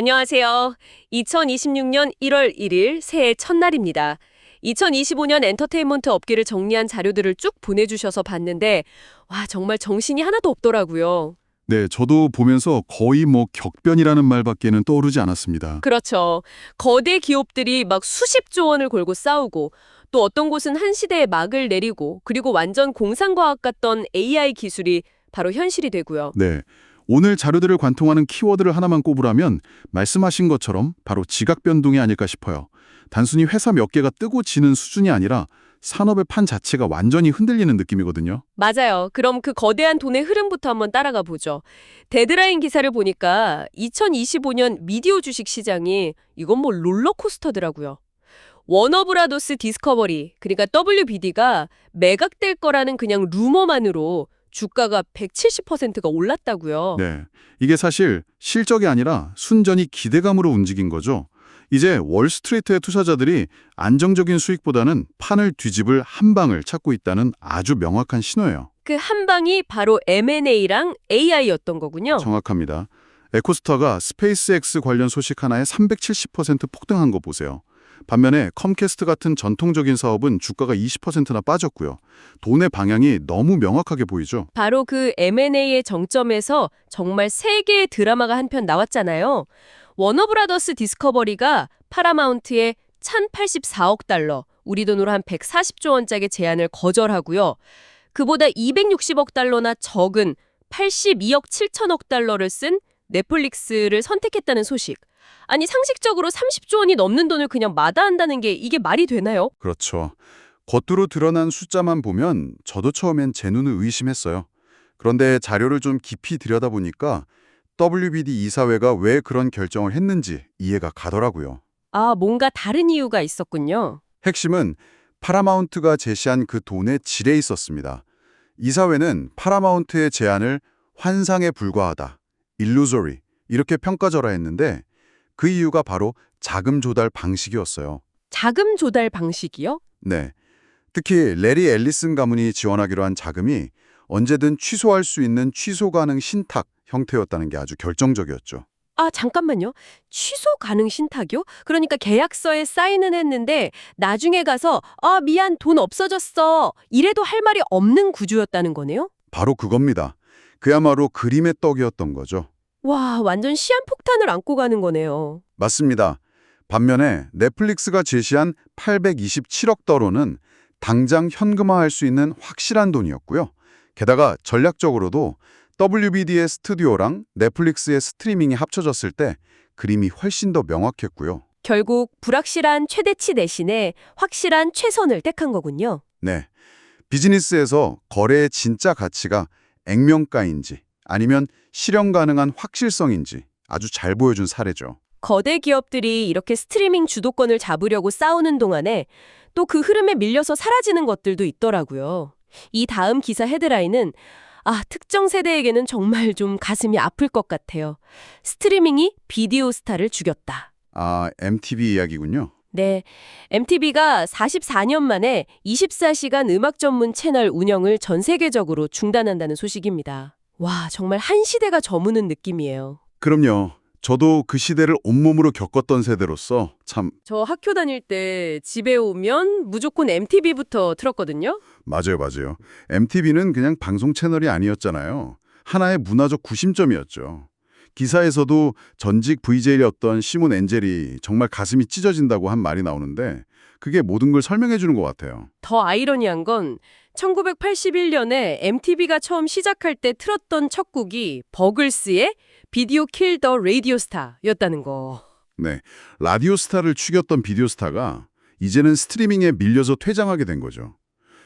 안녕하세요. 2026년 1월 1일 새해 첫날입니다. 2025년 엔터테인먼트 업계를 정리한 자료들을 쭉 보내주셔서 봤는데 와, 정말 정신이 하나도 없더라고요. 네, 저도 보면서 거의 격변이라는 말밖에는 떠오르지 않았습니다. 그렇죠. 거대 기업들이 막 수십조 원을 걸고 싸우고 또 어떤 곳은 한 시대에 막을 내리고 그리고 완전 공상과학 같던 AI 기술이 바로 현실이 되고요. 네, 오늘 자료들을 관통하는 키워드를 하나만 꼽으라면 말씀하신 것처럼 바로 지각 변동이 아닐까 싶어요. 단순히 회사 몇 개가 뜨고 지는 수준이 아니라 산업의 판 자체가 완전히 흔들리는 느낌이거든요. 맞아요. 그럼 그 거대한 돈의 흐름부터 한번 따라가 보죠. 데드라인 기사를 보니까 2025년 미디어 주식 시장이 이건 뭐 롤러코스터더라고요. 워너브라더스 디스커버리, 그러니까 WBD가 매각될 거라는 그냥 루머만으로 주가가 170%가 올랐다고요. 네, 이게 사실 실적이 아니라 순전히 기대감으로 움직인 거죠. 이제 월스트리트의 투자자들이 안정적인 수익보다는 판을 뒤집을 한 방을 찾고 있다는 아주 명확한 신호예요. 그 한 방이 바로 M&A랑 AI였던 거군요. 정확합니다. 에코스타가 스페이스X 관련 소식 하나에 370% 폭등한 거 보세요. 반면에 컴캐스트 같은 전통적인 사업은 주가가 20%나 빠졌고요. 돈의 방향이 너무 명확하게 보이죠. 바로 그 M&A의 정점에서 정말 세 개의 드라마가 한 편 나왔잖아요. 워너브라더스 디스커버리가 파라마운트의 1,084억 달러, 우리 돈으로 한 140조 원짜리 제안을 거절하고요. 그보다 260억 달러나 적은 82억 7천억 달러를 쓴 넷플릭스를 선택했다는 소식. 아니, 상식적으로 30조 원이 넘는 돈을 그냥 마다한다는 게 이게 말이 되나요? 그렇죠. 겉으로 드러난 숫자만 보면 저도 처음엔 제 눈을 의심했어요. 그런데 자료를 좀 깊이 들여다보니까 WBD 이사회가 왜 그런 결정을 했는지 이해가 가더라고요. 아, 뭔가 다른 이유가 있었군요. 핵심은 파라마운트가 제시한 그 돈의 질에 있었습니다. 이사회는 파라마운트의 제안을 환상에 불과하다, illusory 이렇게 평가절하했는데 그 이유가 바로 자금 조달 방식이었어요. 자금 조달 방식이요? 네, 특히 레리 앨리슨 가문이 지원하기로 한 자금이 언제든 취소할 수 있는 취소 가능 신탁 형태였다는 게 아주 결정적이었죠. 아, 잠깐만요. 취소 가능 신탁이요? 그러니까 계약서에 사인은 했는데 나중에 가서 아, 미안, 돈 없어졌어. 이래도 할 말이 없는 구조였다는 거네요? 바로 그겁니다. 그야말로 그림의 떡이었던 거죠. 와, 완전 시한폭탄을 안고 가는 거네요. 맞습니다. 반면에 넷플릭스가 제시한 827억 달러는 당장 현금화할 수 있는 확실한 돈이었고요. 게다가 전략적으로도 WBD의 스튜디오랑 넷플릭스의 스트리밍이 합쳐졌을 때 그림이 훨씬 더 명확했고요. 결국 불확실한 최대치 대신에 확실한 최선을 택한 거군요. 네, 비즈니스에서 거래의 진짜 가치가 액면가인지 아니면 실현 가능한 확실성인지 아주 잘 보여준 사례죠. 거대 기업들이 이렇게 스트리밍 주도권을 잡으려고 싸우는 동안에 또 그 흐름에 밀려서 사라지는 것들도 있더라고요. 이 다음 기사 헤드라인은 아, 특정 세대에게는 정말 좀 가슴이 아플 것 같아요. 스트리밍이 비디오 스타를 죽였다. 아, MTV 이야기군요. 네, MTV가 44년 만에 24시간 음악 전문 채널 운영을 전 세계적으로 중단한다는 소식입니다. 와, 정말 한 시대가 저무는 느낌이에요. 그럼요. 저도 그 시대를 온몸으로 겪었던 세대로서 참 저 학교 다닐 때 집에 오면 무조건 MTV부터 틀었거든요. 맞아요. MTV는 그냥 방송 채널이 아니었잖아요. 하나의 문화적 구심점이었죠. 기사에서도 전직 VJ였던 시몬 엔젤이 정말 가슴이 찢어진다고 한 말이 나오는데 그게 모든 걸 설명해 주는 것 같아요. 더 아이러니한 건 1981년에 MTV가 처음 시작할 때 틀었던 첫 곡이 버글스의 비디오 킬 더 라디오 스타였다는 거. 네, 라디오 스타를 축였던 비디오 스타가 이제는 스트리밍에 밀려서 퇴장하게 된 거죠.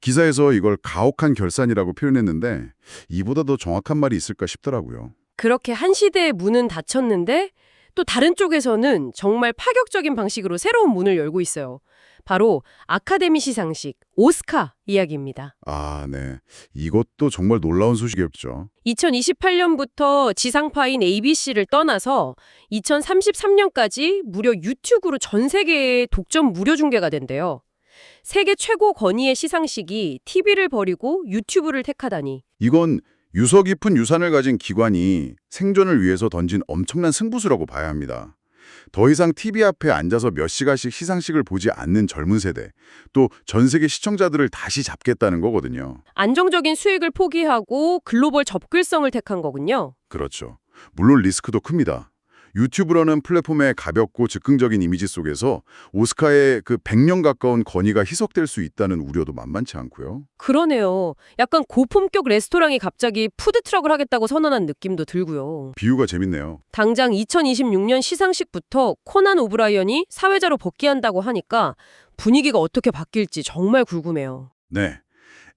기사에서 이걸 가혹한 결산이라고 표현했는데 이보다 더 정확한 말이 있을까 싶더라고요. 그렇게 한 시대의 문은 닫혔는데 또 다른 쪽에서는 정말 파격적인 방식으로 새로운 문을 열고 있어요. 바로 아카데미 시상식, 오스카 이야기입니다. 아, 네. 이것도 정말 놀라운 소식이었죠. 2028년부터 지상파인 ABC를 떠나서 2033년까지 무려 유튜브로 전 세계에 독점 무료 중계가 된대요. 세계 최고 권위의 시상식이 TV를 버리고 유튜브를 택하다니. 이건 유서 깊은 유산을 가진 기관이 생존을 위해서 던진 엄청난 승부수라고 봐야 합니다. 더 이상 TV 앞에 앉아서 몇 시간씩 시상식을 보지 않는 젊은 세대, 또 전 세계 시청자들을 다시 잡겠다는 거거든요. 안정적인 수익을 포기하고 글로벌 접근성을 택한 거군요. 그렇죠. 물론 리스크도 큽니다. 유튜브라는 플랫폼의 가볍고 즉흥적인 이미지 속에서 오스카의 그 100년 가까운 권위가 희석될 수 있다는 우려도 만만치 않고요. 그러네요. 약간 고품격 레스토랑이 갑자기 푸드트럭을 하겠다고 선언한 느낌도 들고요. 비유가 재밌네요. 당장 2026년 시상식부터 코난 오브라이언이 사회자로 복귀한다고 하니까 분위기가 어떻게 바뀔지 정말 궁금해요. 네.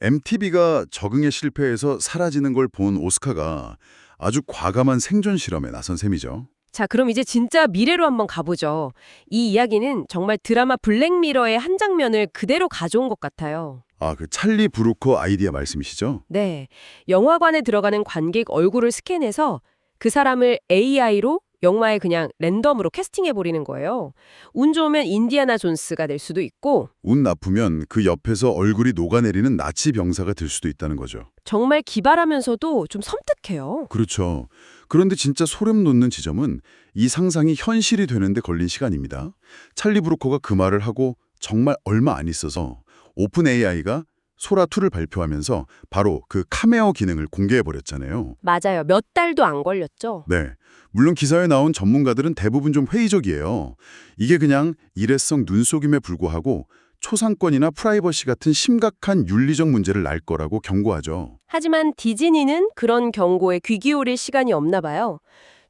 MTV가 적응에 실패해서 사라지는 걸 본 오스카가 아주 과감한 생존 실험에 나선 셈이죠. 자, 그럼 이제 진짜 미래로 한번 가보죠. 이 이야기는 정말 드라마 블랙미러의 한 장면을 그대로 가져온 것 같아요. 아, 그 찰리 브루커 아이디어 말씀이시죠? 네, 영화관에 들어가는 관객 얼굴을 스캔해서 그 사람을 AI로 영화에 그냥 랜덤으로 캐스팅해버리는 거예요. 운 좋으면 인디아나 존스가 될 수도 있고 운 나쁘면 그 옆에서 얼굴이 녹아내리는 나치 병사가 될 수도 있다는 거죠. 정말 기발하면서도 좀 섬뜩해요. 그렇죠. 그런데 진짜 소름 돋는 지점은 이 상상이 현실이 되는데 걸린 시간입니다. 찰리 브루커가 그 말을 하고 정말 얼마 안 있어서 오픈 AI가 소라2를 발표하면서 바로 그 카메오 기능을 공개해버렸잖아요. 맞아요. 몇 달도 안 걸렸죠. 네. 물론 기사에 나온 전문가들은 대부분 좀 회의적이에요. 이게 그냥 일회성 눈속임에 불구하고 초상권이나 프라이버시 같은 심각한 윤리적 문제를 낳을 거라고 경고하죠. 하지만 디즈니는 그런 경고에 귀 기울일 시간이 없나 봐요.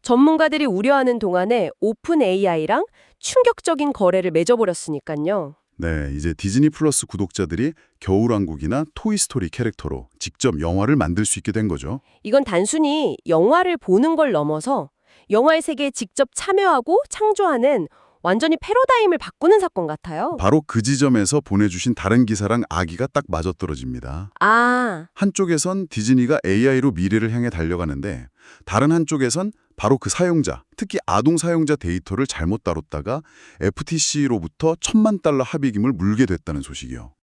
전문가들이 우려하는 동안에 오픈 AI랑 충격적인 거래를 맺어버렸으니까요. 네, 이제 디즈니 플러스 구독자들이 겨울왕국이나 토이스토리 캐릭터로 직접 영화를 만들 수 있게 된 거죠. 이건 단순히 영화를 보는 걸 넘어서 영화의 세계에 직접 참여하고 창조하는 완전히 패러다임을 바꾸는 사건 같아요. 바로 그 지점에서 보내주신 다른 기사랑 아기가 딱 맞아떨어집니다. 아, 한쪽에선 디즈니가 AI로 미래를 향해 달려가는데 다른 한쪽에선 바로 그 사용자, 특히 아동 사용자 데이터를 잘못 다뤘다가 FTC로부터 $10,000,000 합의금을 물게 됐다는 소식이요.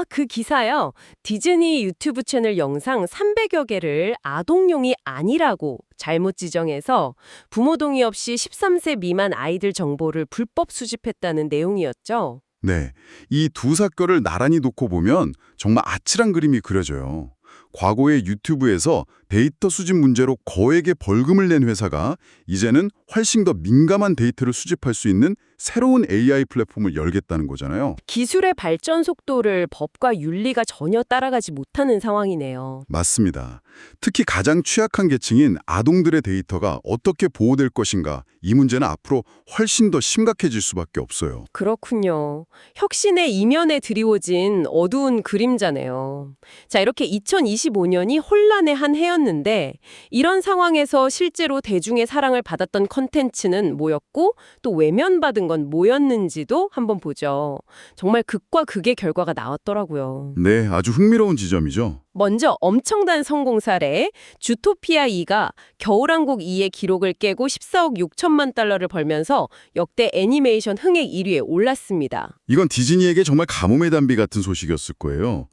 그 기사요. 디즈니 유튜브 채널 영상 300여 개를 아동용이 아니라고 잘못 지정해서 부모 동의 없이 13세 미만 아이들 정보를 불법 수집했다는 내용이었죠. 네, 이 두 사건을 나란히 놓고 보면 정말 아찔한 그림이 그려져요. 과거의 유튜브에서 데이터 수집 문제로 거액의 벌금을 낸 회사가 이제는 훨씬 더 민감한 데이터를 수집할 수 있는 새로운 AI 플랫폼을 열겠다는 거잖아요. 기술의 발전 속도를 법과 윤리가 전혀 따라가지 못하는 상황이네요. 맞습니다. 특히 가장 취약한 계층인 아동들의 데이터가 어떻게 보호될 것인가, 이 문제는 앞으로 훨씬 더 심각해질 수밖에 없어요. 그렇군요. 혁신의 이면에 드리워진 어두운 그림자네요. 자, 이렇게 2025년이 혼란의 한 해였는데 이런 상황에서 실제로 대중의 사랑을 받았던 컨텐츠는 뭐였고 또 외면받은 건 뭐였는지도 한번 보죠. 정말 극과 극의 결과가 나왔더라고요. 네, 아주 흥미로운 지점이죠. 먼저 엄청난 성공 사례 주토피아 2가 겨울왕국 2의 기록을 깨고 14억 6천만 달러를 벌면서 역대 애니메이션 흥행 1위에 올랐습니다. 이건 디즈니에게 정말 가뭄의 단비 같은 소식이었을 거예요.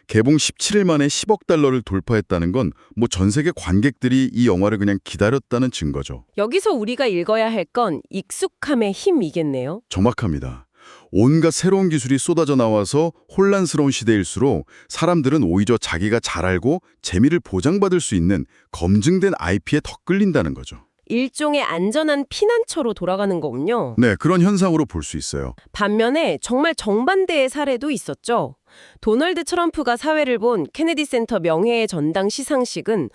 개봉 17일 만에 10억 달러를 돌파했다는 건 뭐 전 세계 관객들이 이 영화를 그냥 기다렸다는 증거죠. 여기서 우리가 읽어야 할 건 익숙함의 힘이겠네요. 정확합니다. 온갖 새로운 기술이 쏟아져 나와서 혼란스러운 시대일수록 사람들은 오히려 자기가 잘 알고 재미를 보장받을 수 있는 검증된 IP에 더 끌린다는 거죠. 일종의 안전한 피난처로 돌아가는 거군요. 네, 그런 현상으로 볼 수 있어요. 반면에 정말 정반대의 사례도 있었죠. 도널드 트럼프가 사회를 본 케네디 센터 명예의 전당 시상식은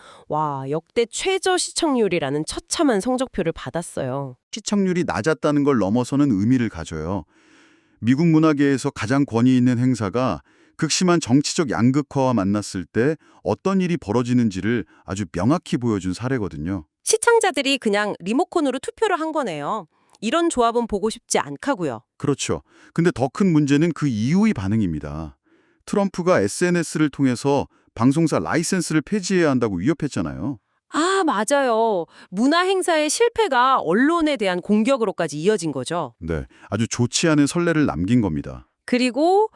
역대 최저 시청률이라는 처참한 성적표를 받았어요. 시청률이 낮았다는 걸 넘어서는 의미를 가져요. 미국 문화계에서 가장 권위 있는 행사가 극심한 정치적 양극화와 만났을 때 어떤 일이 벌어지는지를 아주 명확히 보여준 사례거든요. 시청자들이 그냥 리모컨으로 투표를 한 거네요. 이런 조합은 보고 싶지 않다고요. 그렇죠. 근데 더 큰 문제는 그 이후의 반응입니다. 트럼프가 SNS를 통해서 방송사 라이센스를 폐지해야 한다고 위협했잖아요. 맞아요. 문화 행사의 실패가 언론에 대한 공격으로까지 이어진 거죠. 네, 아주 좋지 않은 선례를 남긴 겁니다. 그리고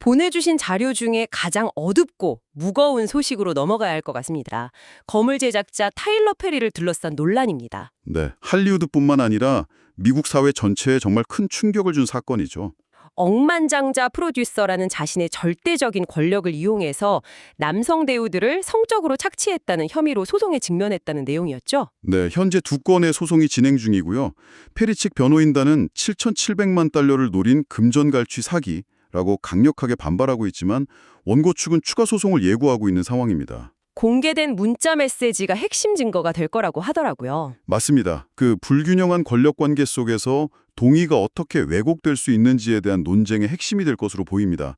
보내주신 자료 중에 가장 어둡고 무거운 소식으로 넘어가야 할 것 같습니다. 거물 제작자 타일러 페리를 둘러싼 논란입니다. 네, 할리우드뿐만 아니라 미국 사회 전체에 정말 큰 충격을 준 사건이죠. 억만장자 프로듀서라는 자신의 절대적인 권력을 이용해서 남성 배우들을 성적으로 착취했다는 혐의로 소송에 직면했다는 내용이었죠. 네, 현재 2건의 소송이 진행 중이고요. 페리 측 변호인단은 7,700만 달러를 노린 금전 갈취 사기라고 강력하게 반발하고 있지만 원고 측은 추가 소송을 예고하고 있는 상황입니다. 공개된 문자 메시지가 핵심 증거가 될 거라고 하더라고요. 맞습니다. 그 불균형한 권력 관계 속에서 동의가 어떻게 왜곡될 수 있는지에 대한 논쟁의 핵심이 될 것으로 보입니다.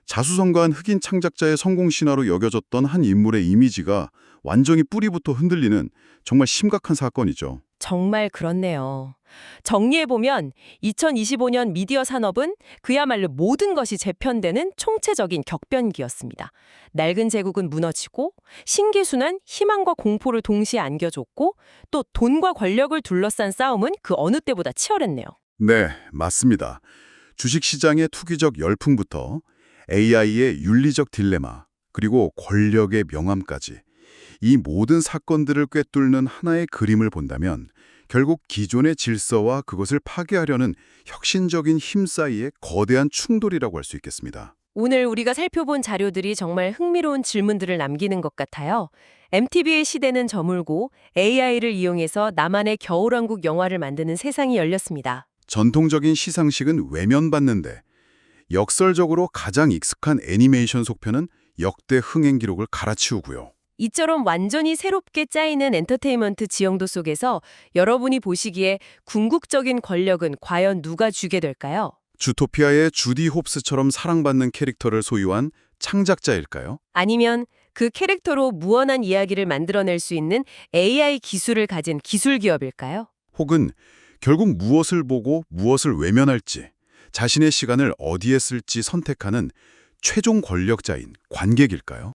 자수성가한 흑인 창작자의 성공 신화로 여겨졌던 한 인물의 이미지가 완전히 뿌리부터 흔들리는 정말 심각한 사건이죠. 정말 그렇네요. 정리해보면 2025년 미디어 산업은 그야말로 모든 것이 재편되는 총체적인 격변기였습니다. 낡은 제국은 무너지고 신기순환, 희망과 공포를 동시에 안겨줬고 또 돈과 권력을 둘러싼 싸움은 그 어느 때보다 치열했네요. 네, 맞습니다. 주식시장의 투기적 열풍부터 AI의 윤리적 딜레마, 그리고 권력의 명암까지 이 모든 사건들을 꿰뚫는 하나의 그림을 본다면 결국 기존의 질서와 그것을 파괴하려는 혁신적인 힘 사이의 거대한 충돌이라고 할 수 있겠습니다. 오늘 우리가 살펴본 자료들이 정말 흥미로운 질문들을 남기는 것 같아요. MTV의 시대는 저물고 AI를 이용해서 나만의 겨울왕국 영화를 만드는 세상이 열렸습니다. 전통적인 시상식은 외면받는데 역설적으로 가장 익숙한 애니메이션 속편은 역대 흥행 기록을 갈아치우고요. 이처럼 완전히 새롭게 짜이는 엔터테인먼트 지형도 속에서 여러분이 보시기에 궁극적인 권력은 과연 누가 쥐게 될까요? 주토피아의 주디 홉스처럼 사랑받는 캐릭터를 소유한 창작자일까요? 아니면 그 캐릭터로 무한한 이야기를 만들어낼 수 있는 AI 기술을 가진 기술 기업일까요? 혹은 결국 무엇을 보고 무엇을 외면할지, 자신의 시간을 어디에 쓸지 선택하는 최종 권력자인 관객일까요?